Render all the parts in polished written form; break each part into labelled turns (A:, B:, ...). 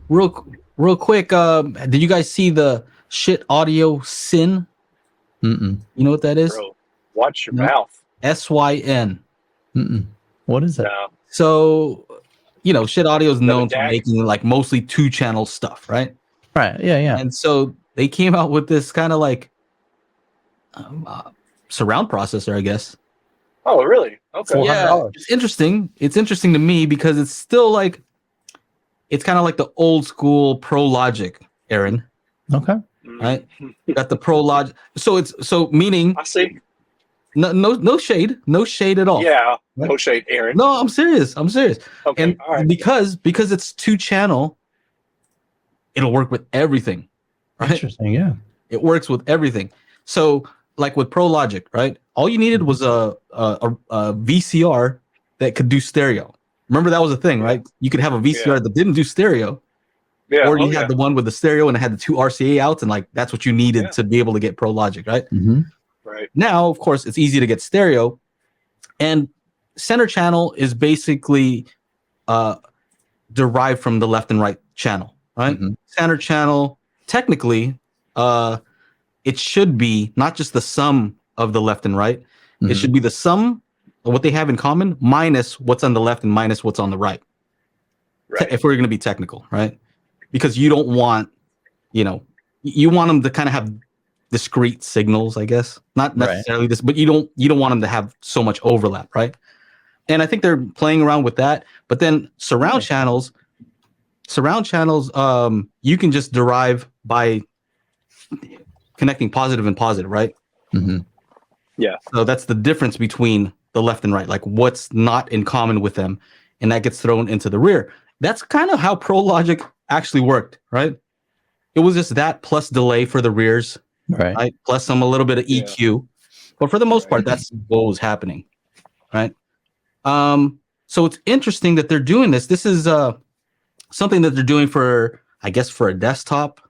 A: real quick. Did you guys see the Schiit Audio Syn?
B: Mm-mm.
A: You know what that is?
C: Bro, watch your
A: No.
C: mouth.
A: SYN.
B: Mm-mm. What is it?
C: No.
A: So, Schiit Audio is known for
C: DAC?
A: making like mostly 2-channel stuff, right?
B: Right. Yeah.
A: And so they came out with this kind of like surround processor, I guess.
C: Oh, really? Okay.
A: Yeah,
B: $400.
A: it's interesting. It's interesting to me because it's still like, it's kind of like the old school Pro Logic, Aaron.
B: Okay.
A: Right? You got the Pro Logic. So meaning
C: I see.
A: no shade at all.
C: Yeah,
A: Right?
C: no shade, Aaron.
A: No, I'm serious.
C: Okay,
A: And
C: all right.
A: because it's 2-channel, it'll work with everything. Right?
B: Interesting. Yeah.
A: It works with everything. So like with Pro Logic, right? All you needed was a VCR that could do stereo. Remember that was a thing, right? You could have a VCR that didn't do stereo.
C: Yeah.
A: Or you had the one with the stereo and it had the 2 RCA outs, and like that's what you needed to be able to get Pro Logic, right?
B: Mm-hmm.
C: Right.
A: Now, of course, it's easy to get stereo, and center channel is basically derived from the left and right channel, right?
B: Mm-hmm.
A: Center channel, technically, it should be not just the sum of the left and right.
B: Mm-hmm.
A: It should be the sum of what they have in common minus what's on the left and minus what's on the right.
C: Right.
A: If we're going to be technical, right? Because you don't want, you want them to kind of have discrete signals, I guess. Not necessarily this, but you don't want them to have so much overlap, right? And I think they're playing around with that. But then surround channels, you can just derive by connecting positive and positive, right?
B: Mm-hmm.
C: Yeah.
A: So that's the difference between the left and right, like what's not in common with them, and that gets thrown into the rear. That's kind of how Pro Logic actually worked, right? It was just that plus delay for the rears, right? Plus a little bit of EQ, but for the most part, that's what was happening, right? So it's interesting that they're doing this. This is something that they're doing for, I guess, for a desktop,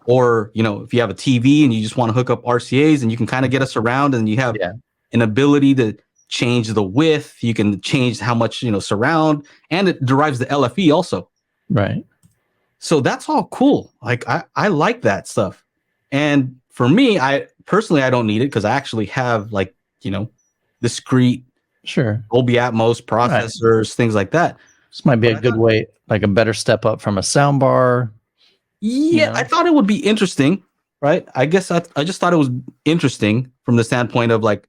A: or if you have a TV and you just want to hook up RCAs and you can kind of get us around, and you have an ability to change the width, you can change how much surround, and it derives the LFE also.
B: Right.
A: So that's all cool. Like I like that stuff. And for me, I personally don't need it because I actually have like, discrete Dolby Atmos processors, things like that.
B: This might be a good way, like a better step up from a sound bar.
A: Yeah, I thought it would be interesting, right? I guess I just thought it was interesting from the standpoint of like,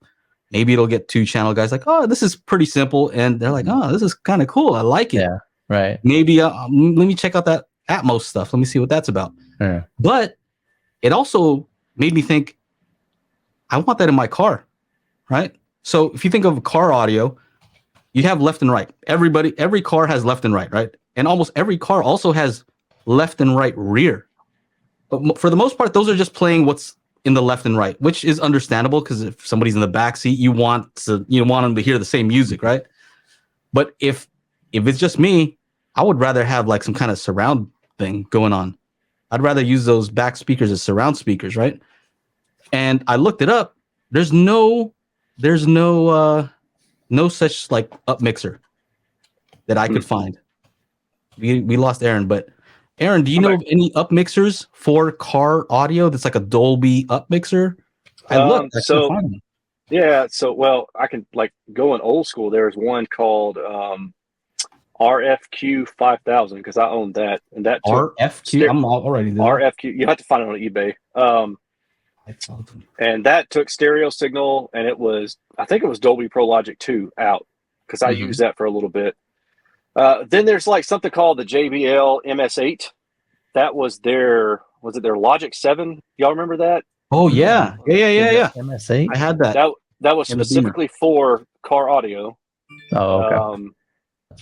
A: maybe it'll get 2-channel guys like, oh, this is pretty simple. And they're like, oh, this is kind of cool. I like it.
B: Yeah, right.
A: Maybe let me check out that Atmos stuff. Let me see what that's about.
B: Yeah.
A: But it also made me think, I want that in my car, right? So if you think of car audio, you have left and right. Every car has left and right? And almost every car also has left and right rear. But for the most part, those are just playing what's in the left and right, which is understandable because if somebody's in the back seat, you want them to hear the same music, right? But if it's just me, I would rather have like some kind of surround thing going on. I'd rather use those back speakers as surround speakers, right? And I looked it up. There's no such like up mixer that I could find. We lost Aaron, but Aaron, do you know of any up mixers for car audio that's like a Dolby up mixer? I
C: can like go in old school. There's one called RFQ 5000 because I own that, and that
A: RFQ. I'm already there.
C: RFQ. You have to find it on eBay. And that took stereo signal, and I think it was Dolby Pro Logic 2 out because I used that for a little bit. Then there's like something called the JBL MS8. That was their Logic 7? Y'all remember that?
A: Oh yeah.
B: MS8.
A: I had that.
C: That was specifically for car audio.
B: Oh, okay.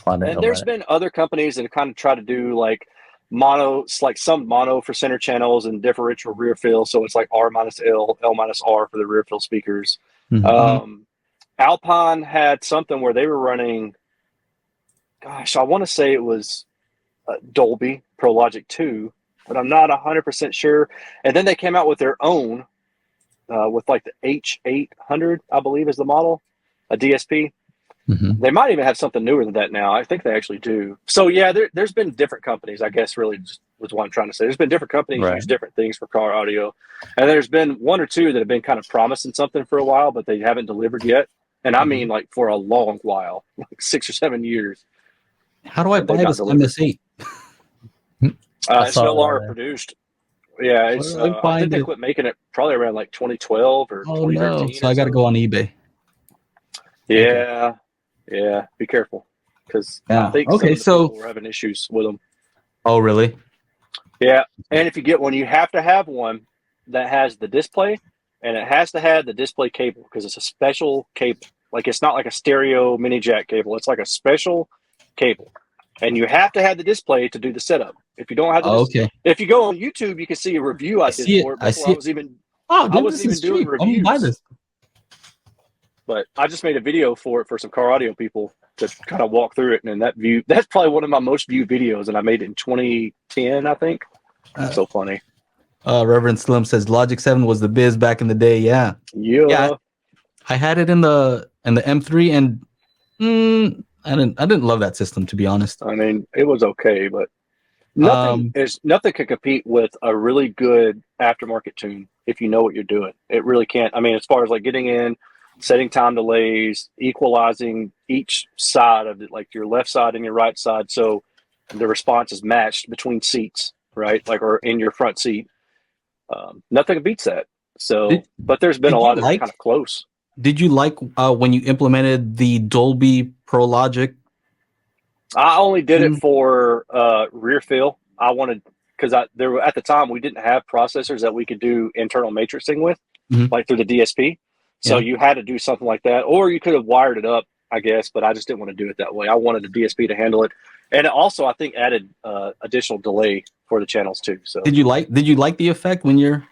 C: And there's been other companies that have kind of tried to do like mono, like some mono for center channels and differential rear fill. So it's like R minus L, L minus R for the rear fill speakers. Alpine had something where they were running, gosh, I want to say it was Dolby Pro Logic 2, but I'm not 100% sure. And then they came out with their own with like the H800, I believe is the model, a DSP.
B: Mm-hmm.
C: They might even have something newer than that now. I think they actually do. So yeah, there's been different companies. I guess really just was what I'm trying to say. There's been different companies
B: Right.
C: use different things for car audio, and there's been one or two that have been kind of promising something for a while, but they haven't delivered yet. And I mean, like for a long while, like 6 or 7 years.
A: How do I
C: And they
A: buy
C: got
A: this
C: delivered.
A: MS8?
C: It's
B: saw
C: no longer
B: that, yeah.
C: produced. Yeah, it's.
A: Where do I
C: I
A: find
C: think they
A: it?
C: quit making it probably around like 2012 or
A: Oh
C: 2013.
A: no! So I got to go on eBay.
C: Yeah, yeah. Be careful, because I
A: Yeah.
C: think some
A: Okay.
C: of the
A: So.
C: people were having issues with them.
A: Oh really?
C: Yeah, and if you get one, you have to have one that has the display, and it has to have the display cable because it's a special cable. Like it's not like a stereo mini jack cable. It's like a special cable, and you have to have the display to do the setup. If you don't have the,
A: Okay.
C: if you go on YouTube, you can see a review I did
A: see it.
C: for it
A: I
C: before
A: see
C: I
A: it.
C: was even.
A: Oh,
C: I
A: then
C: wasn't
A: this
C: even
A: is
C: doing
A: cheap. I'm gonna buy
C: reviews.
A: this.
C: But I just made a video for it for some car audio people to kind of walk through it, and that's probably one of my most viewed videos, and I made it in 2010, I think. So funny.
A: Reverend Slim says Logic 7 was the biz back in the day. Yeah.
C: Yeah.
A: I had it in the M3, and I didn't love that system, to be honest.
C: I mean, it was okay, but nothing can compete with a really good aftermarket tune if you know what you're doing. It really can't. I mean, as far as like getting in, setting time delays, equalizing each side of it, like your left side and your right side, so the response is matched between seats, right? Like, or in your front seat. Nothing beats that. So, but there's been a lot of kind of close.
A: Did you like when you implemented the Dolby Pro Logic?
C: I only did it for rear fill. I wanted, because there at the time we didn't have processors that we could do internal matrixing with, like through the DSP. So you had to do something like that, or you could have wired it up, I guess. But I just didn't want to do it that way. I wanted the DSP to handle it, and it also I think added additional delay for the channels too. So
A: did you like the effect when you're?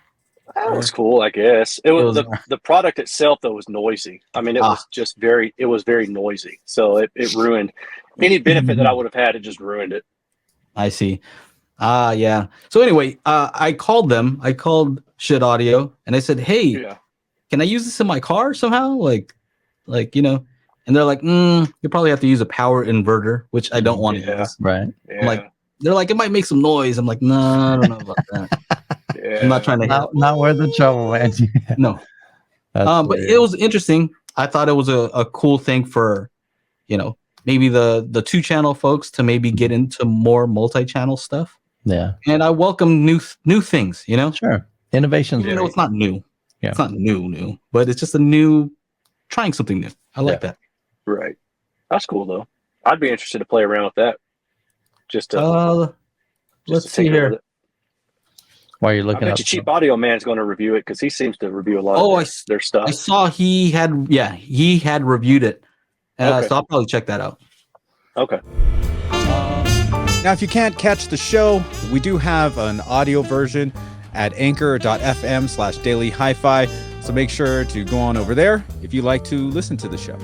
C: That was cool, I guess. It was the product itself though was noisy. I mean, it was just very noisy. So it ruined any benefit that I would have had. It just ruined it.
A: I see. Yeah. So anyway, I called them. I called Schiit Audio, and I said, "Hey, can I use this in my car somehow? Like, you know?" And they're like, "You probably have to use a power inverter, which I don't want to use."
B: Right.
C: Yeah.
A: I'm like, they're like, "It might make some noise." I'm like, "No, I don't know about that." I'm not trying to
B: not worth the trouble, man.
A: No. But it was interesting. I thought it was a cool thing for, maybe the 2-channel folks to maybe get into more multi-channel stuff.
B: Yeah.
A: And I welcome new things,
B: Sure. Innovations.
A: Even though it's not new.
B: Yeah.
A: It's not new, but it's just trying something new. I like that.
C: Right. That's cool though. I'd be interested to play around with that. Just to
A: let's see here.
B: While you're looking
C: I
B: up,
C: bet you Cheap Audio Man's going to review it because he seems to review a lot of their stuff.
A: I saw he had reviewed it. So I'll probably check that out.
C: Okay.
D: Now, if you can't catch the show, we do have an audio version at anchor.fm/daily HiFi. So make sure to go on over there if you like to listen to the show.